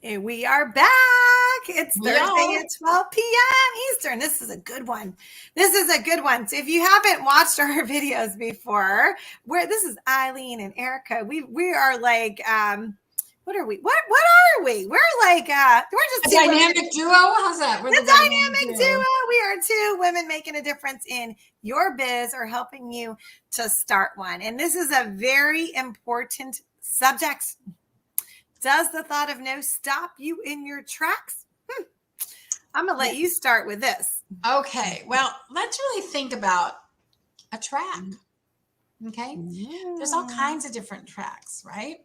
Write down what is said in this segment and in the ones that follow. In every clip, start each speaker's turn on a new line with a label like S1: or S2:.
S1: And we are back. It's
S2: We
S1: Thursday
S2: are.
S1: at 12 p.m. Eastern. This is a good one. This is a good one. So if you haven't watched our videos before, this is Eileen and Erica. We are like what are we? What are we? We're like we're
S2: A
S1: just two women.
S2: dynamic duo? How's that? We're
S1: The
S2: the dynamic
S1: dynamic
S2: duo.
S1: duo. We are two women making a difference in your biz or helping you to start one. And this is a very important subject. Does the thought of no stop you in your tracks? I'm going to let you start with this.
S2: Okay. Well, let's really think about a track. Okay. There's all kinds of different tracks, right?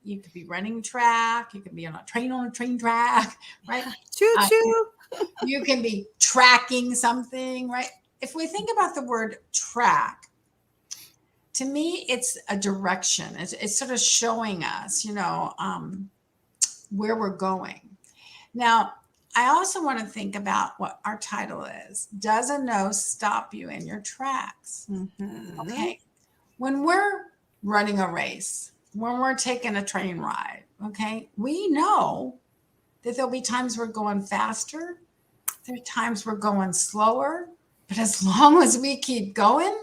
S2: You could be running track. You could be on a train track, right?
S1: Choo choo.
S2: You can be tracking something, right? If we think about the word track, to me, it's a direction. It's sort of showing us, where we're going. Now, I also want to think about what our title is. Does a no stop you in your tracks?
S1: Mm-hmm.
S2: Okay. When we're running a race, when we're taking a train ride, okay, we know that there'll be times we're going faster. There are times we're going slower. But as long as we keep going,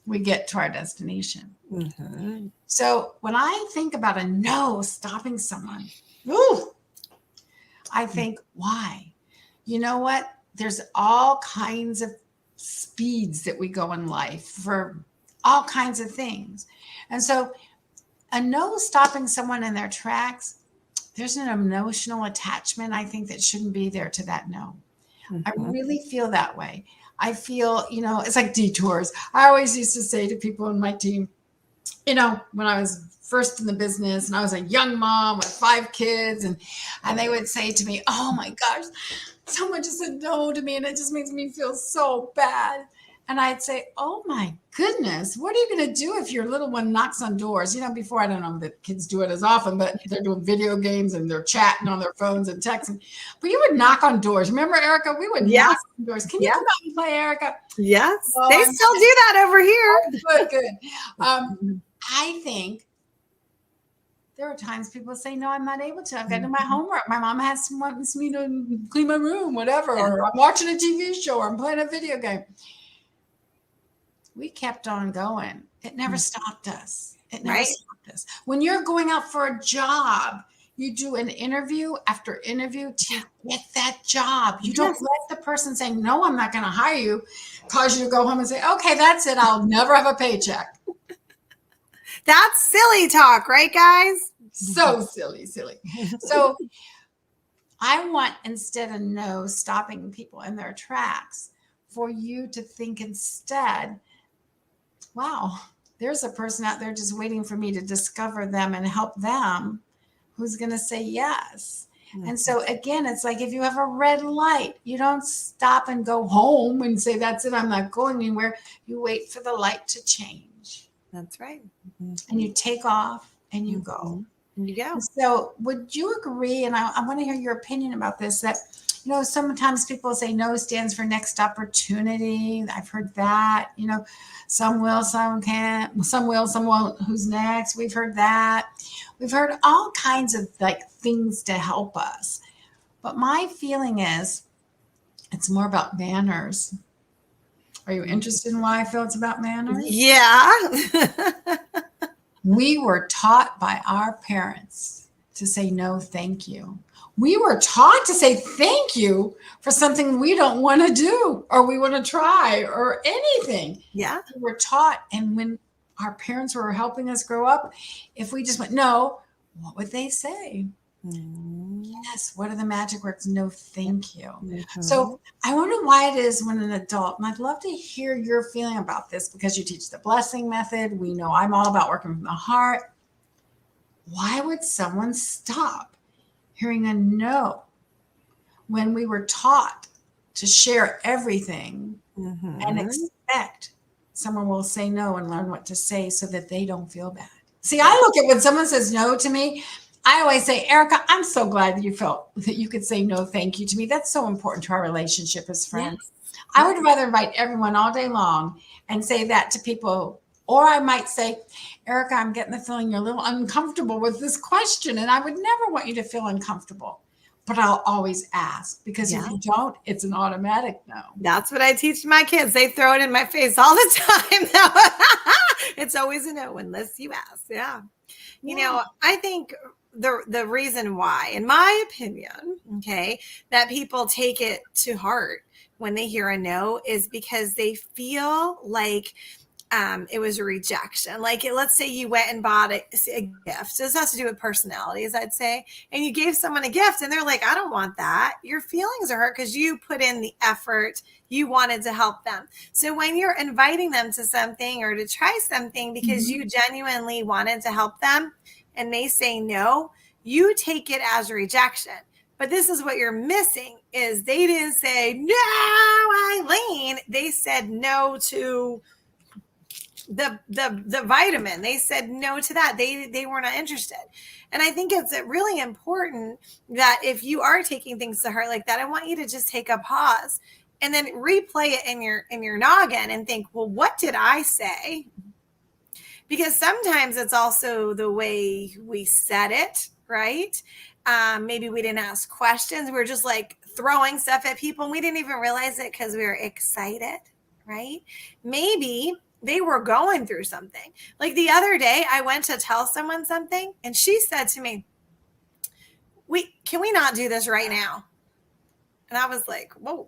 S2: we get to our destination.
S1: Mm-hmm.
S2: So when I think about a no stopping someone, ooh, I think, why? You know what? There's all kinds of speeds that we go in life for all kinds of things. And so a no stopping someone in their tracks, there's an emotional attachment, I think, that shouldn't be there to that no.
S1: Mm-hmm.
S2: I really feel that way. I feel, it's like detours. I always used to say to people in my team, when I was first in the business and I was a young mom with 5 kids and they would say to me, oh my gosh, someone just said no to me and it just makes me feel so bad. And I'd say, oh my goodness, what are you going to do if your little one knocks on doors? Before, I don't know that kids do it as often, but they're doing video games and they're chatting on their phones and texting. But you would knock on doors. Remember, Erica? We would knock on doors. Can you come out and play, Erica?
S1: Yes. Well, they still do that over here.
S2: Oh, good. I think there are times people say, no, I'm not able to. I've got to do my homework. My mom wants me to clean my room, whatever. Or I'm watching a TV show or I'm playing a video game. We kept on going. It never stopped us. It never stopped us. When you're going out for a job, you do an interview after interview to get that job. You don't let the person say, no, I'm not going to hire you, cause you to go home and say, okay, that's it. I'll never have a paycheck.
S1: That's silly talk, right, guys?
S2: So silly. So I want, instead of no stopping people in their tracks, for you to think instead, wow, there's a person out there just waiting for me to discover them and help them who's going to say yes. Mm-hmm. And so again, it's like if you have a red light, you don't stop and go home and say, that's it, I'm not going anywhere. You wait for the light to change.
S1: That's right.
S2: Mm-hmm. And you take off and you go.
S1: And you go.
S2: So would you agree, and I want to hear your opinion about this, that sometimes people say no stands for next opportunity. I've heard that, some will, some can't, some will, some won't, who's next. We've heard that. We've heard all kinds of things to help us. But my feeling is it's more about manners. Are you interested in why I feel it's about manners?
S1: Yeah.
S2: We were taught by our parents to say no, thank you. We were taught to say thank you for something we don't want to do or we want to try or anything.
S1: Yeah.
S2: We were taught. And when our parents were helping us grow up, if we just went, no, what would they say? Mm-hmm. Yes. What are the magic words? No, thank you. Mm-hmm. So I wonder why it is when an adult, and I'd love to hear your feeling about this because you teach the blessing method. We know I'm all about working from the heart. Why would someone stop hearing a no when we were taught to share everything and expect someone will say no and learn what to say so that they don't feel bad? See, I look at when someone says no to me, I always say, Erica, I'm so glad that you felt that you could say no, thank you to me. That's so important to our relationship as friends. Yes. I would rather invite everyone all day long and say that to people Or I might say, Erica, I'm getting the feeling you're a little uncomfortable with this question, and I would never want you to feel uncomfortable. But I'll always ask, because if
S1: Yeah.
S2: you don't, it's an automatic no.
S1: That's what I teach my kids. They throw it in my face all the time. It's always a no unless you ask. Yeah. You know, I think the reason why, in my opinion, okay, that people take it to heart when they hear a no is because they feel like it was a rejection. Like, let's say you went and bought a gift. This has to do with personalities, I'd say. And you gave someone a gift and they're like, I don't want that. Your feelings are hurt because you put in the effort. You wanted to help them. So when you're inviting them to something or to try something because you genuinely wanted to help them and they say no, you take it as rejection. But this is what you're missing is they didn't say, no, Eileen. They said no to the vitamin. They said no to that. They were not interested. And I think it's really important that if you are taking things to heart like that, I want you to just take a pause and then replay it in your noggin and think, well, what did I say? Because sometimes it's also the way we said it, right? Maybe we didn't ask questions. We were just like throwing stuff at people and we didn't even realize it because we were excited, right? Maybe they were going through something. Like the other day, I went to tell someone something and she said to me, can we not do this right now? And I was like, whoa.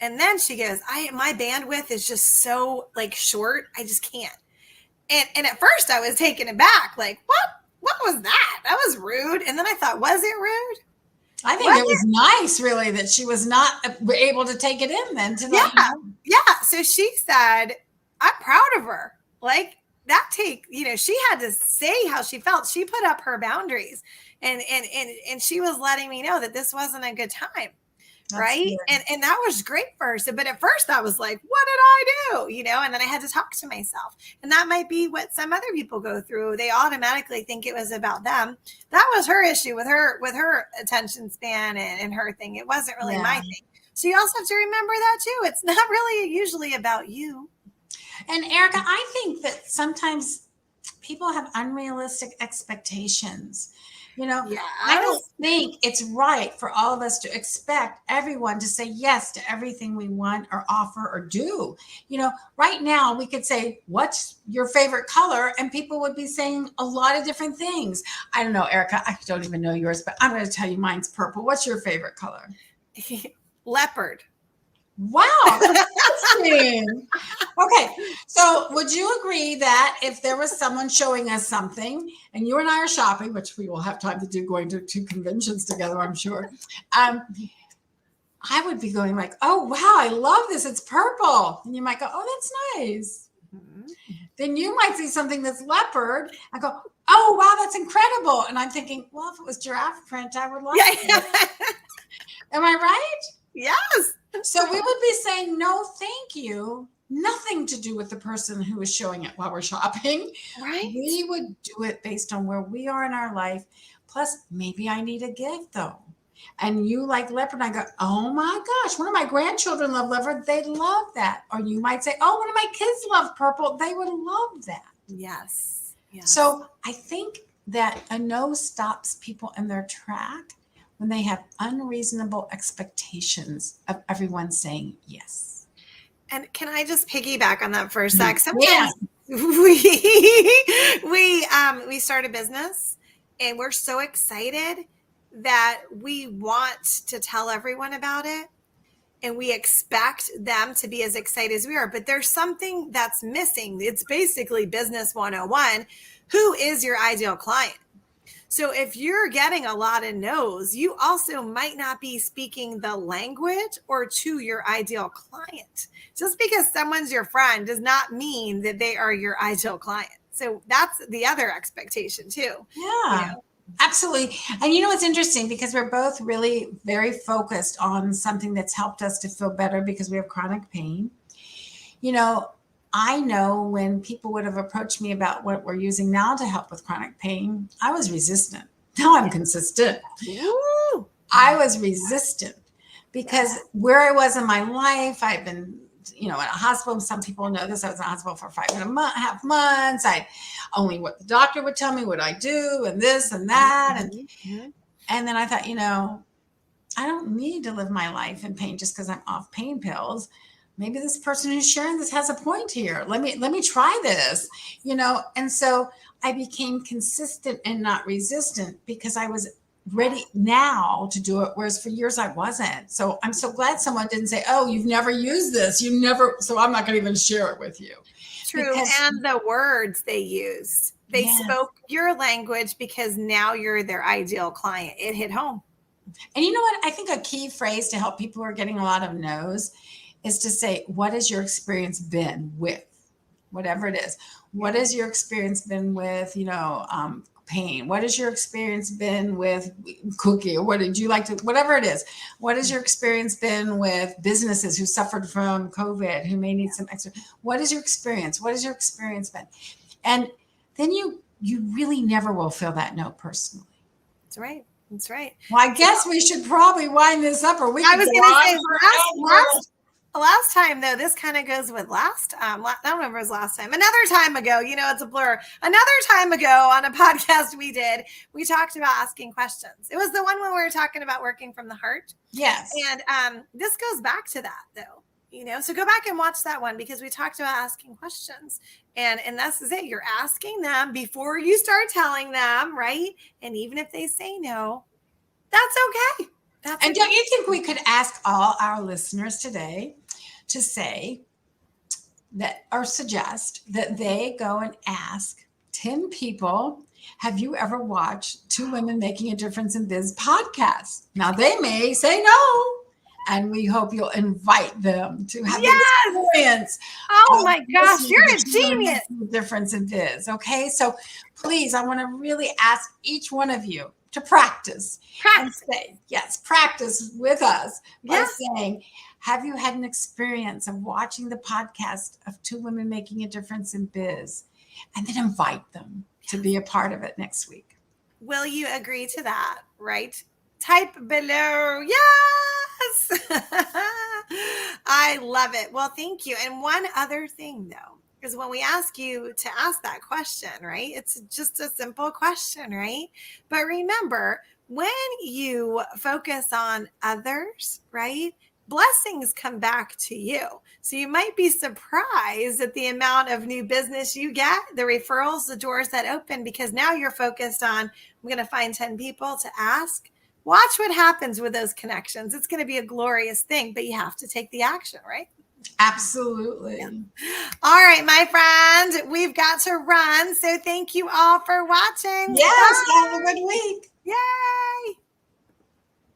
S1: And then she goes, my bandwidth is just so like short. I just can't. And at first I was taken aback. Like, what was that? That was rude. And then I thought, was it rude?
S2: I think it was nice, really, that she was not able to take it in then.
S1: Yeah. So she said, I'm proud of her. Like that she had to say how she felt. She put up her boundaries and she was letting me know that this wasn't a good time. That's right. And that was great for her. So, but at first I was like, what did I do? And then I had to talk to myself. And that might be what some other people go through. They automatically think it was about them. That was her issue with her attention span and her thing. It wasn't really my thing. So you also have to remember that too. It's not really usually about you.
S2: And Erica, I think that sometimes people have unrealistic expectations. I don't think it's right for all of us to expect everyone to say yes to everything we want or offer or do. Right now we could say, what's your favorite color? And people would be saying a lot of different things. I don't know, Erica, I don't even know yours, but I'm going to tell you mine's purple. What's your favorite color?
S1: Leopard.
S2: Wow. Interesting. Okay. So would you agree that if there was someone showing us something and you and I are shopping, which we will have time to do going to 2 conventions together, I'm sure. I would be going like, oh, wow, I love this. It's purple. And you might go, oh, that's nice. Mm-hmm. Then you might see something that's leopard. I go, oh, wow, that's incredible. And I'm thinking, well, if it was giraffe print, I would like it. Am I right?
S1: Yes.
S2: So we would be saying, no, thank you. Nothing to do with the person who is showing it while we're shopping.
S1: Right.
S2: We would do it based on where we are in our life. Plus, maybe I need a gift though. And you like leopard. And I go, oh my gosh, one of my grandchildren love leopard. They love that. Or you might say, oh, one of my kids love purple. They would love that.
S1: Yes.
S2: So I think that a no stops people in their track when they have unreasonable expectations of everyone saying yes.
S1: And can I just piggyback on that for a sec?
S2: Sometimes
S1: we start a business and we're so excited that we want to tell everyone about it. And we expect them to be as excited as we are. But there's something that's missing. It's basically business 101. Who is your ideal client? So if you're getting a lot of no's, you also might not be speaking the language or to your ideal client. Just because someone's your friend does not mean that they are your ideal client. So that's the other expectation too.
S2: Yeah, absolutely. And it's interesting because we're both really very focused on something that's helped us to feel better because we have chronic pain. I know when people would have approached me about what we're using now to help with chronic pain, I was resistant. Now I'm consistent.
S1: Ooh.
S2: I was resistant because where I was in my life, I've been in a hospital. Some people know this. I was in a hospital for 5.5 months. I only what the doctor would tell me what I do and this and that. And then I thought, I don't need to live my life in pain just because I'm off pain pills. Maybe this person who's sharing this has a point here. Let me try this, And so I became consistent and not resistant because I was ready now to do it. Whereas for years I wasn't. So I'm so glad someone didn't say, oh, you've never used this. So I'm not going to even share it with you.
S1: True. And the words they used, they spoke your language because now you're their ideal client. It hit home.
S2: And you know what? I think a key phrase to help people who are getting a lot of no's is to say, what has your experience been with whatever it is? What has your experience been with, pain? What has your experience been with cooking? Or what did you like to, whatever it is? What has your experience been with businesses who suffered from COVID, who may need some extra? What is your experience? What has your experience been? And then you really never will feel that no personally.
S1: That's right. That's right.
S2: Well, I guess we should probably wind this up, or we
S1: I was going to say last time, though, this kind of goes with last. I don't remember it was last time. Another time ago, it's a blur. Another time ago on a podcast we talked about asking questions. It was the one when we were talking about working from the heart.
S2: Yes.
S1: And this goes back to that, though. So go back and watch that one because we talked about asking questions. And that's it. You're asking them before you start telling them, right? And even if they say no, that's okay.
S2: And don't you think we could ask all our listeners today to say that, or suggest that they go and ask 10 people, have you ever watched Two Women Making a Difference in Biz podcast? Now they may say no, and we hope you'll invite them to have the experience.
S1: Oh my gosh, you're a genius.
S2: Difference in biz. Okay. So please, I want to really ask each one of you to practice. And say, practice with us by saying, have you had an experience of watching the podcast of Two Women Making a Difference in Biz? And then invite them to be a part of it next week.
S1: Will you agree to that? Right? Type below. Yes. I love it. Well, thank you. And one other thing, though, is when we ask you to ask that question, right? It's just a simple question, right? But remember, when you focus on others, right, blessings come back to you. So you might be surprised at the amount of new business you get, the referrals, the doors that open, because now you're focused on, I'm going to find 10 people to ask. Watch what happens with those connections. It's going to be a glorious thing, but you have to take the action, right?
S2: Absolutely.
S1: Yeah. All right, my friend, we've got to run. So thank you all for watching.
S2: Yes, have a good week.